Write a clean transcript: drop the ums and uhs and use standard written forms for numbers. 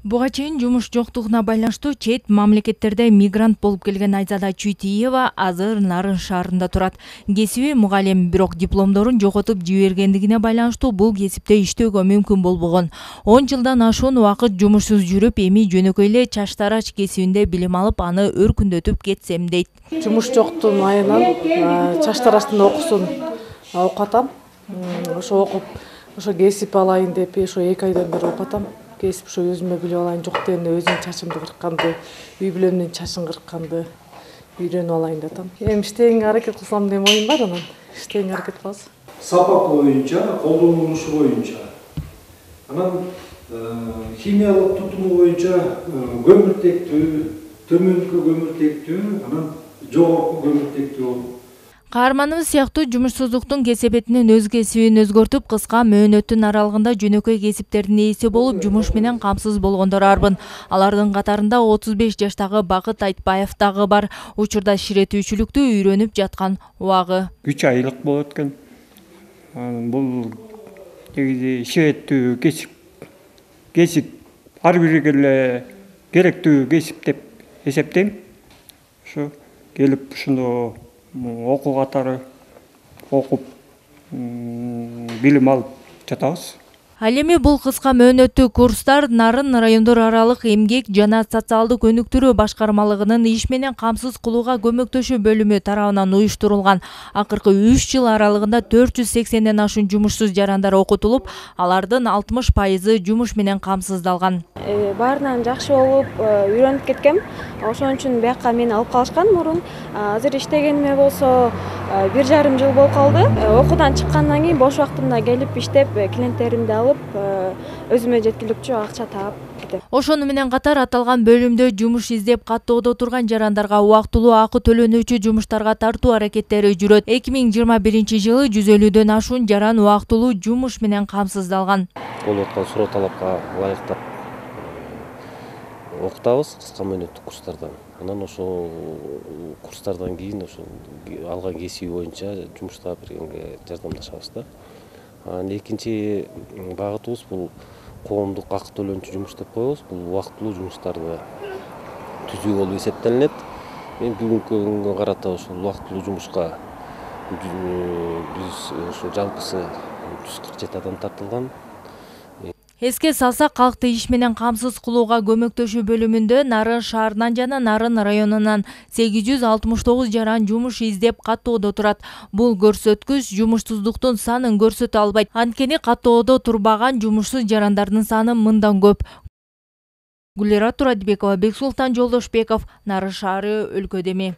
Буга чейин жумуш жоктугуна байланыштуу чет мамлекеттерде мигрант болуп келген Айзада Чуйтиева азыр Нарын шаарында турат. Кесиби мугалим, бирок дипломдорун жоготуп жибергендигине байланыштуу бул кесипте иштөөгө мүмкүн болбогон. 10 жылдан ашуун убакыт жумушсуз жүрүп, эми жөнөкөй эле чачтарач кесибинде билим алып, аны өркүндөтүп кетсем дейт. Жумуш жоктун айынан чачтарачтын окуусун окуп атам. Ошо окуп, ошо кесип алайын деп, ошо 2 айдан бери окуп атам. Кесип ошо өзүмө билип алайын, жок дегенде өзүмдүн чачымды кыркканды, үй бүлөмдүн чачын кыркканды үйрөнүп алайын деп атам. Эми иштегенге аракет кылсам деген оюм бар, анан иштегенге аракет кылабыз. Сапа боюнча, колдонулушу боюнча, анан химиялык тутуму боюнча көмүртектүү, төмөнкү көмүртектүү, анан жогорку көмүртектүү болуп. Каарманыбыз сыяктуу жумушсуздуктун кесепетинен өз кесибин өзгөртүп, кыска мөөнөттүн аралыгында жөнөкөй кесиптердин ээси болуп, жумуш менен камсыз болгондор арбын. Алардын катарында 35 жаштагы Бакыт Айтбаев дагы бар. Учурда ширетүүчүлүктү үйрөнүп жаткан убагы. 3 айлык болот экен. Бул негизи ширеттүү кесип ар бирге эле керектүү кесип деп эсептейм. Ошо келип ушуну окуу катары окуп билим алып жатабыз. Ал эми бул кыска мөөнөттүү курстар Нарын райондор аралык эмгек жана социалдык өнүктүрүү башкармалыгынын иш менен камсыз кылууга көмөктөшүү бөлүмү тарабынан уюштурулган. Акыркы 3 жыл аралыгында 480ден ашуун жумушсуз жарандар окутулуп, алардын 60% жумуш менен камсыздалган. Баарынан жакшы болуп, үйрөнүп кеткем. Ошон үчүн бияка мени алып калышкан мурун. Азыр иштегениме болсо 1,5 жыл болуп калды. Окуудан чыккандан кийин бош убактымда келип иштеп, клиенттеримди алып, өзүмө жеткиликтүү акча таап кетем. Ошону менен катар аталган бөлүмдө жумуш издеп каттоодо турган жарандарга убактылуу акы төлөнүүчү жумуштарга тартуу аракеттери жүрөт. 2021 жылы 150дөн ашуун жаран убактылуу жумуш менен камсыздалган. Болуп аткан суроо талапка ылайыктап окутабыз кыска мөөнөттүк курстардан. Анан ошо курстардан кийин ошо алган кесиби боюнча жумушта бергенге жардамдашабыз да. Экинчи багытыбыз бул коомдук акы төлөнчү жумуш деп коебуз. Бул убактылуу жумуштарды түзүү болуп эсептелинет. Мен бүгүнкү күнгө карата ошол убактылуу жумушка биз ошо жалпысы 147 адам тартылган. Эске салсак, калкты иш менен камсыз кылууга көмөктөшүү бөлүмүндө Нарын шаарынан жана Нарын районунан 869 жаран жумуш издеп каттоодо турат. Бул көрсөткүч жумушсуздуктун санын көрсөтө албайт. Анткени каттоодо турбаган жумушсуз жарандардын саны мындан көп. Гүлира Турадибекова, Бексултан Жолдошбеков, Нарын шаары, өлкөдө эми.